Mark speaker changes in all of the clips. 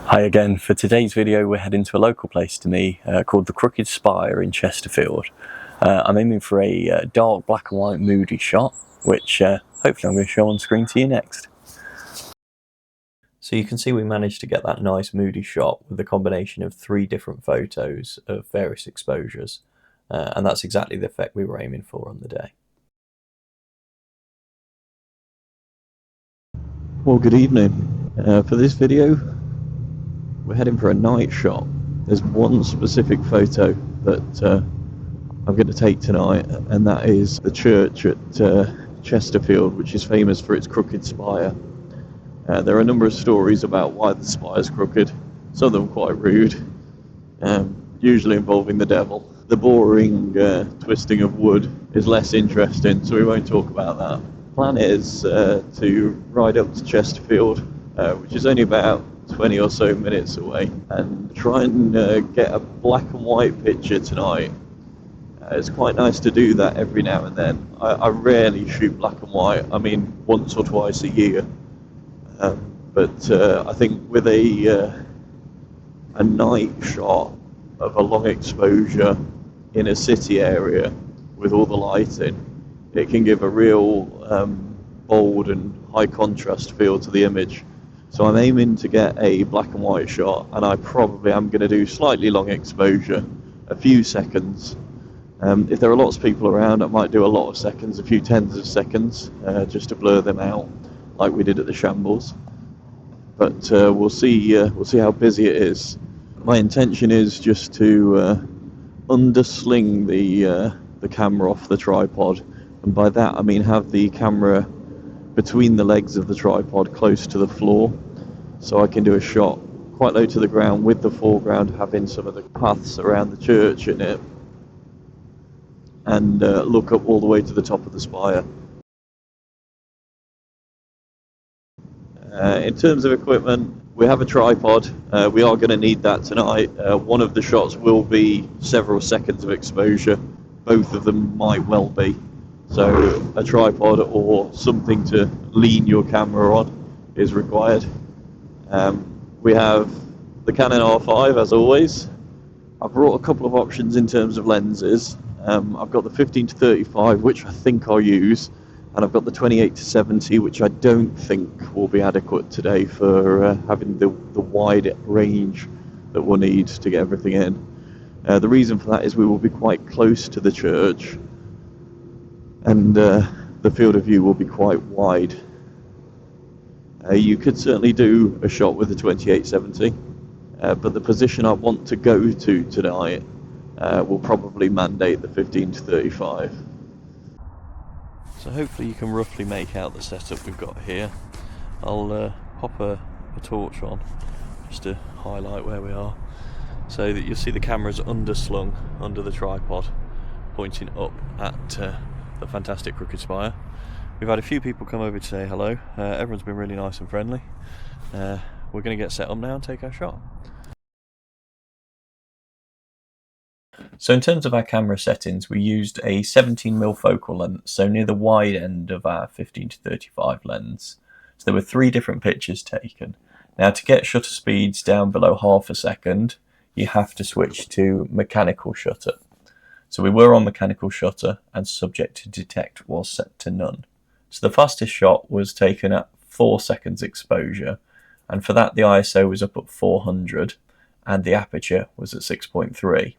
Speaker 1: Hi again. For today's video we're heading to a local place to me called the Crooked Spire in Chesterfield. I'm aiming for a dark black and white moody shot, which hopefully I'm going to show on screen to you next. So you can see we managed to get that nice moody shot with a combination of 3 different photos of various exposures, and that's exactly the effect we were aiming for on the day.
Speaker 2: Well, good evening. For this video we're heading for a night shot. There's one specific photo that I'm going to take tonight, and that is the church at Chesterfield, which is famous for its crooked spire. There are a number of stories about why the spire's crooked, some of them quite rude, usually involving the devil. The boring twisting of wood is less interesting, so we won't talk about that. The plan is to ride up to Chesterfield, which is only about 20 or so minutes away, and try and get a black and white picture tonight. It's quite nice to do that every now and then. I rarely shoot black and white, I mean once or twice a year. But I think with a night shot of a long exposure in a city area with all the lighting, it can give a real bold and high contrast feel to the image. So I'm aiming to get a black and white shot, and I probably am going to do slightly long exposure, a few seconds. If there are lots of people around, I might do a lot of seconds, a few tens of seconds, just to blur them out, like we did at the Shambles. But we'll see how busy it is. My intention is just to undersling the camera off the tripod, and by that I mean have the camera between the legs of the tripod close to the floor, so I can do a shot quite low to the ground with the foreground having some of the paths around the church in it, and look up all the way to the top of the spire. In terms of equipment, we have a tripod. We are going to need that tonight. One of the shots will be several seconds of exposure. Both of them might well be. So a tripod or something to lean your camera on is required. We have the Canon R5 as always. I've brought a couple of options in terms of lenses. I've got the 15-35, which I think I'll use, and I've got the 28-70, which I don't think will be adequate today for having the wide range that we'll need to get everything in. The reason for that is we will be quite close to the church, and the field of view will be quite wide. You could certainly do a shot with the 28-70, but the position I want to go to tonight will probably mandate the 15-35. So hopefully you can roughly make out the setup we've got here. I'll pop a torch on just to highlight where we are, so that you'll see the camera's underslung under the tripod, pointing up at the fantastic Crooked Spire. We've had a few people come over to say hello. Everyone's been really nice and friendly. We're going to get set up now and take our shot. So in terms of our camera settings, we used a 17mm focal length, so near the wide end of our 15-35 lens. So there were 3 different pictures taken. Now to get shutter speeds down below ½ a second, you have to switch to mechanical shutter. So we were on mechanical shutter, and subject to detect was set to none. So the fastest shot was taken at 4 seconds exposure, and for that the ISO was up at 400 and the aperture was at 6.3.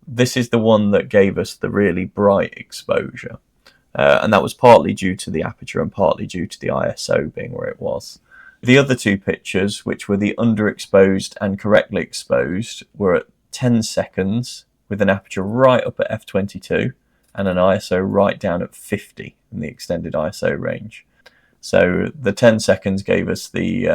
Speaker 2: This is the one that gave us the really bright exposure, and that was partly due to the aperture and partly due to the ISO being where it was. The other 2 pictures, which were the underexposed and correctly exposed, were at 10 seconds with an aperture right up at f22 and an ISO right down at 50 in the extended ISO range. So the 10 seconds gave us the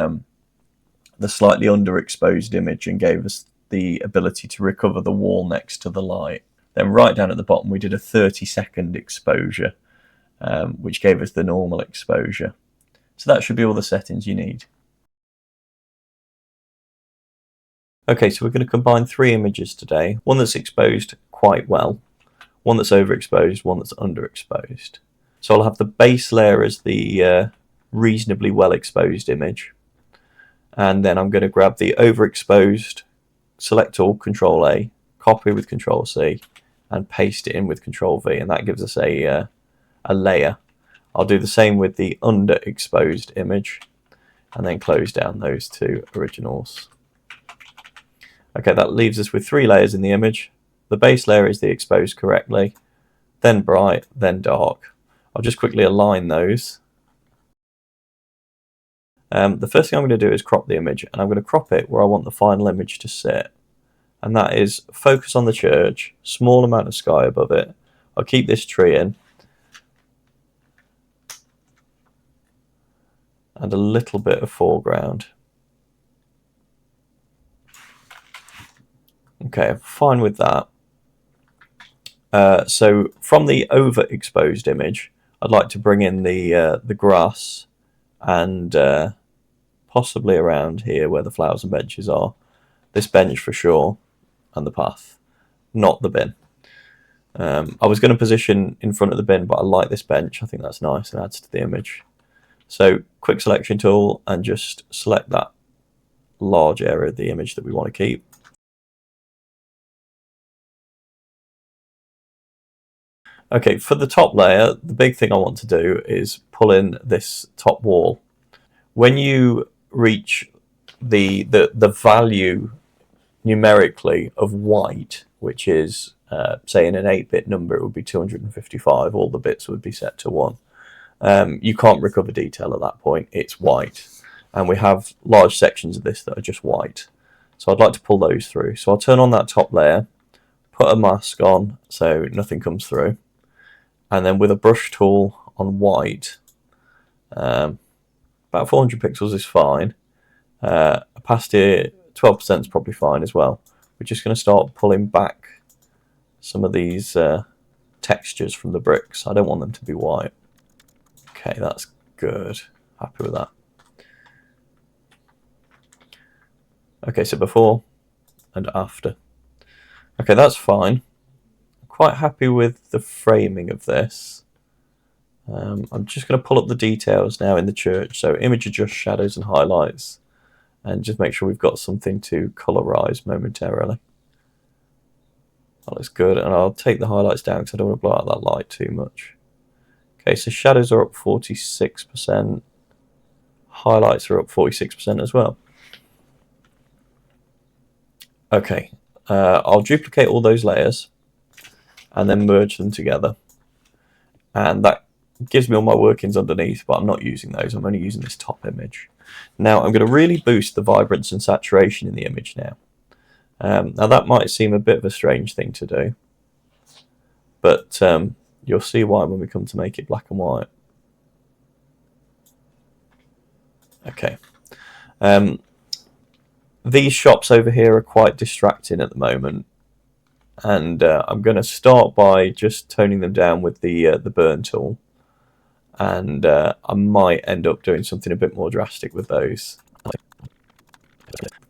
Speaker 2: slightly underexposed image and gave us the ability to recover the wall next to the light. Then right down at the bottom we did a 30-second exposure, which gave us the normal exposure. So that should be all the settings you need. Okay, so we're going to combine 3 images today. One that's exposed quite well, one that's overexposed, one that's underexposed. So I'll have the base layer as the reasonably well exposed image.
Speaker 1: and then I'm going to grab the overexposed, select all, Control A, copy with Control C, and paste it in with Control V, and that gives us a layer. I'll do the same with the underexposed image, and then close down those two originals. Okay, that leaves us with 3 layers in the image. The base layer is the exposed correctly, then bright, then dark. I'll just quickly align those. The first thing I'm going to do is crop the image, and I'm going to crop it where I want the final image to sit. And that is focus on the church, small amount of sky above it. I'll keep this tree in, and a little bit of foreground. Okay, fine with that. So from the overexposed image, I'd like to bring in the grass and possibly around here where the flowers and benches are. This bench for sure, and the path, not the bin. I was going to position in front of the bin, but I like this bench. I think that's nice and adds to the image. So quick selection tool, and just select that large area of the image that we want to keep. Okay, for the top layer, the big thing I want to do is pull in this top wall. When you reach the value numerically of white, which is, say in an 8-bit number, it would be 255, all the bits would be set to 1. You can't recover detail at that point, it's white. And we have large sections of this that are just white. So I'd like to pull those through. So I'll turn on that top layer, put a mask on so nothing comes through. And then with a brush tool on white, about 400 pixels is fine. Opacity 12% is probably fine as well. We're just going to start pulling back some of these textures from the bricks. I don't want them to be white. Okay, that's good. Happy with that. Okay, so before and after. Okay, that's fine. Quite happy with the framing of this. I'm just going to pull up the details now in the church. So image adjust shadows and highlights, and just make sure we've got something to colorize momentarily. That looks good, and I'll take the highlights down because I don't want to blow out that light too much. Okay, so shadows are up 46%. Highlights are up 46% as well. Okay, I'll duplicate all those layers and then merge them together, and that gives me all my workings underneath, but I'm not using those. I'm only using this top image. Now I'm going to really boost the vibrance and saturation in the image now. Now that might seem a bit of a strange thing to do, but you'll see why when we come to make it black and white. Okay. These shops over here are quite distracting at the moment, and I'm going to start by just toning them down with the burn tool, and I might end up doing something a bit more drastic with those.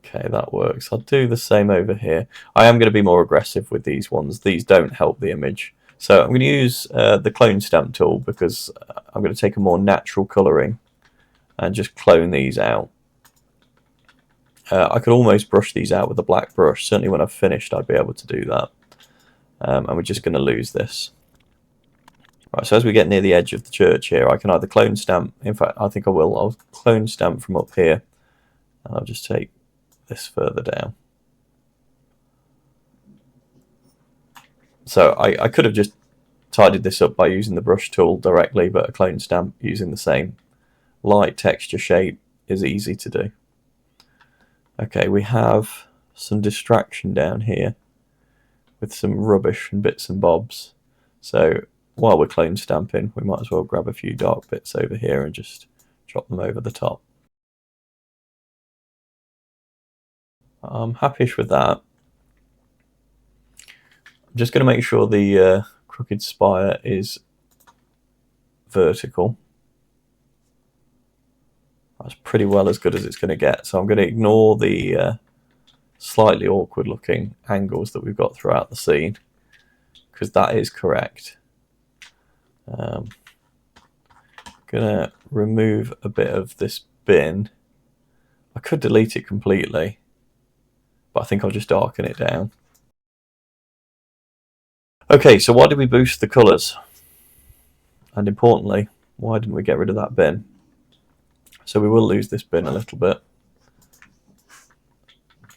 Speaker 1: Okay, that works. I'll do the same over here. I am going to be more aggressive with these ones. These don't help the image. So I'm going to use the clone stamp tool, because I'm going to take a more natural colouring and just clone these out. I could almost brush these out with a black brush. Certainly when I've finished I'd be able to do that. And we're just going to lose this. Right, so as we get near the edge of the church here, I can either clone stamp. In fact, I think I will. I'll clone stamp from up here, and I'll just take this further down. So I could have just tidied this up by using the brush tool directly, but a clone stamp using the same light texture shape is easy to do. Okay, we have some distraction down here with some rubbish and bits and bobs. So while we're clone stamping, we might as well grab a few dark bits over here and just drop them over the top. I'm happy-ish with that. I'm just going to make sure the crooked spire is vertical. That's pretty well as good as it's going to get. So I'm going to ignore the slightly awkward looking angles that we've got throughout the scene, because that is correct. Gonna remove a bit of this bin. I could delete it completely, but I think I'll just darken it down. Okay, so why did we boost the colours? And importantly, why didn't we get rid of that bin? So we will lose this bin a little bit.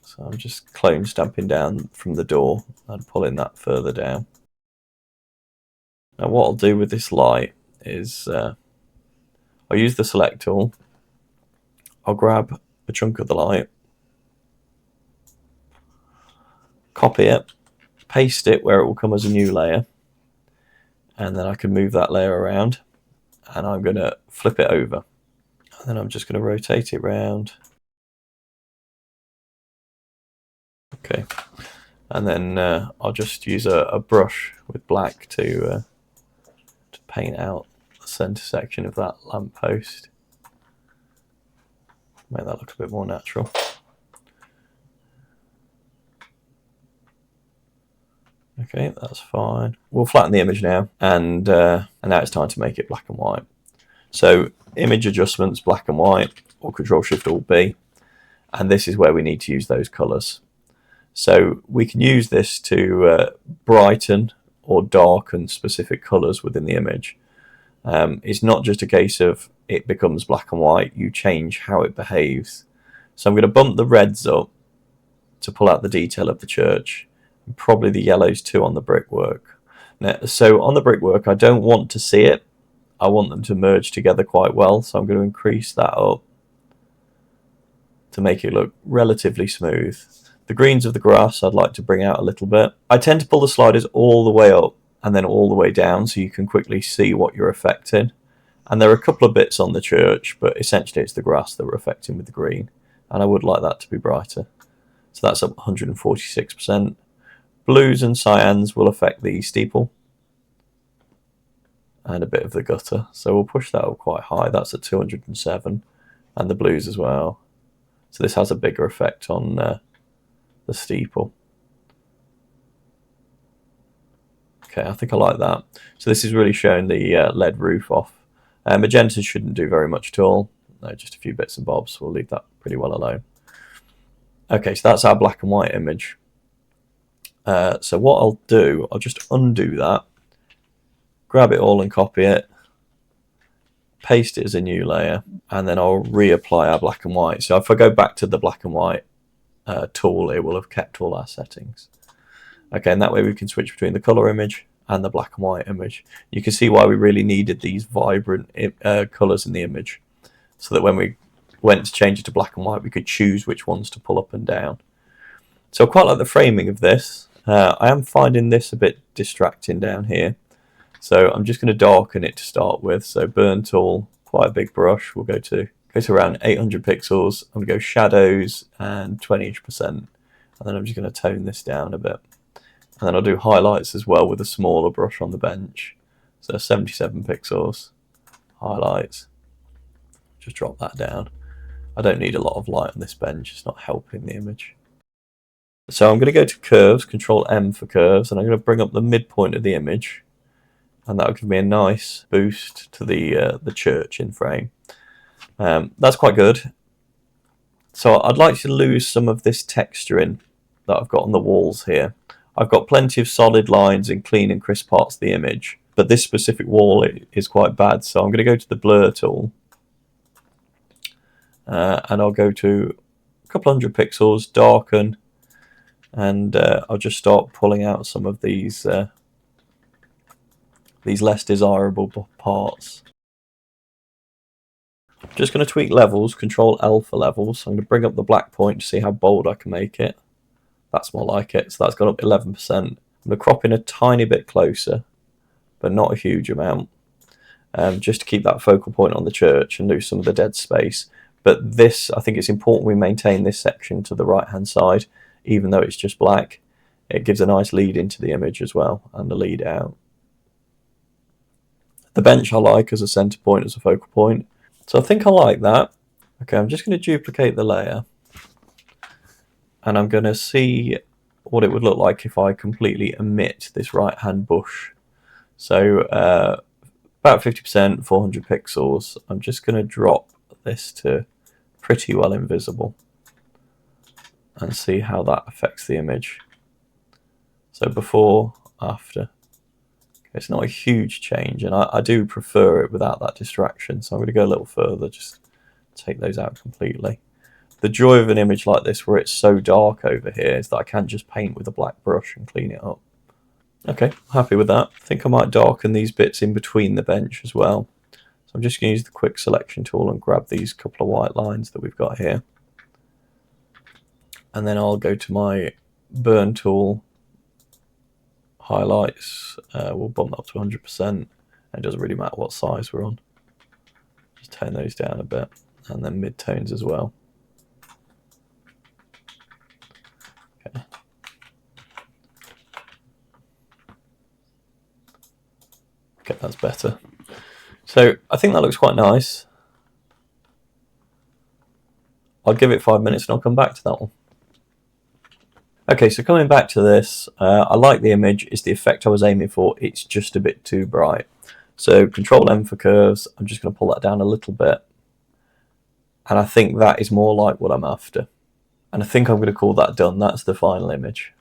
Speaker 1: So I'm just clone stamping down from the door and pulling that further down. Now what I'll do with this light is I'll use the select tool. I'll grab a chunk of the light, copy it, paste it where it will come as a new layer, and then I can move that layer around, and I'm going to flip it over, and then I'm just going to rotate it round. Okay, and then I'll just use a brush with black to paint out the centre section of that lamppost. Make that look a bit more natural. Okay, that's fine. We'll flatten the image now, and now it's time to make it black and white. So image adjustments, black and white, or Control-Shift-Alt-B, and this is where we need to use those colours. So we can use this to brighten or darken specific colours within the image. It's not just a case of it becomes black and white, you change how it behaves. So I'm going to bump the reds up to pull out the detail of the church, and probably the yellows too on the brickwork. Now, so on the brickwork, I don't want to see it. I want them to merge together quite well, so I'm going to increase that up to make it look relatively smooth. The greens of the grass I'd like to bring out a little bit. I tend to pull the sliders all the way up and then all the way down so you can quickly see what you're affecting. And there are a couple of bits on the church, but essentially it's the grass that we're affecting with the green. And I would like that to be brighter. So that's up 146%. Blues and cyans will affect the steeple and a bit of the gutter. So we'll push that up quite high. That's at 207. And the blues as well. So this has a bigger effect on the steeple. Okay, I think I like that. So this is really showing the lead roof off. Magenta shouldn't do very much at all. No, just a few bits and bobs. We'll leave that pretty well alone. Okay, so that's our black and white image. So what I'll do, I'll just undo that, grab it all and copy it, paste it as a new layer, and then I'll reapply our black and white. So if I go back to the black and white tool, it will have kept all our settings. Okay, and that way we can switch between the color image and the black and white image. You can see why we really needed these vibrant colors in the image, so that when we went to change it to black and white, we could choose which ones to pull up and down. So I quite like the framing of this. I am finding this a bit distracting down here. So I'm just going to darken it to start with. So burn tool, quite a big brush. We'll go to around 800 pixels. I'm going to go shadows and 20%. And then I'm just going to tone this down a bit. And then I'll do highlights as well with a smaller brush on the bench. So 77 pixels, highlights. Just drop that down. I don't need a lot of light on this bench. It's not helping the image. So I'm going to go to curves, Control M for curves, and I'm going to bring up the midpoint of the image, and that'll give me a nice boost to the church in frame. That's quite good. So I'd like to lose some of this texturing that I've got on the walls here. I've got plenty of solid lines and clean and crisp parts of the image, but this specific wall is quite bad. So I'm going to go to the blur tool, and I'll go to a couple hundred pixels, darken, and I'll just start pulling out some of these less desirable parts. I'm just going to tweak levels, Control L for levels. I'm going to bring up the black point to see how bold I can make it. That's more like it. So that's gone up 11%. I'm going to crop in a tiny bit closer, but not a huge amount, just to keep that focal point on the church and lose some of the dead space. But this, I think it's important we maintain this section to the right hand side, even though it's just black. It gives a nice lead into the image as well, and a lead out. The bench I like as a center point, as a focal point. So I think I like that. Okay, I'm just going to duplicate the layer, and I'm going to see what it would look like if I completely omit this right hand bush. So about 50%, 400 pixels. I'm just going to drop this to pretty well invisible, and see how that affects the image. So before, after. It's not a huge change, and I do prefer it without that distraction, so I'm going to go a little further, just take those out completely. The joy of an image like this where it's so dark over here is that I can just paint with a black brush and clean it up. Okay, happy with that. I think I might darken these bits in between the bench as well. So I'm just going to use the quick selection tool and grab these couple of white lines that we've got here. And then I'll go to my burn tool, highlights, we'll bump that up to 100%. It doesn't really matter what size we're on. Just tone those down a bit, and then mid-tones as well. Okay. Okay, that's better. So I think that looks quite nice. I'll give it 5 minutes and I'll come back to that one. Okay, so coming back to this, I like the image. It's the effect I was aiming for. It's just a bit too bright. So Control M for curves. I'm just going to pull that down a little bit. And I think that is more like what I'm after. And I think I'm going to call that done. That's the final image.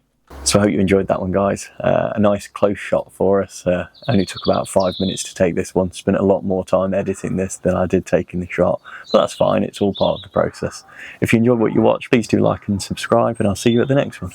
Speaker 1: So I hope you enjoyed that one, guys. A nice close shot for us. Only took about 5 minutes to take this one. Spent a lot more time editing this than I did taking the shot. But that's fine. It's all part of the process. If you enjoyed what you watched, please do like and subscribe, and I'll see you at the next one.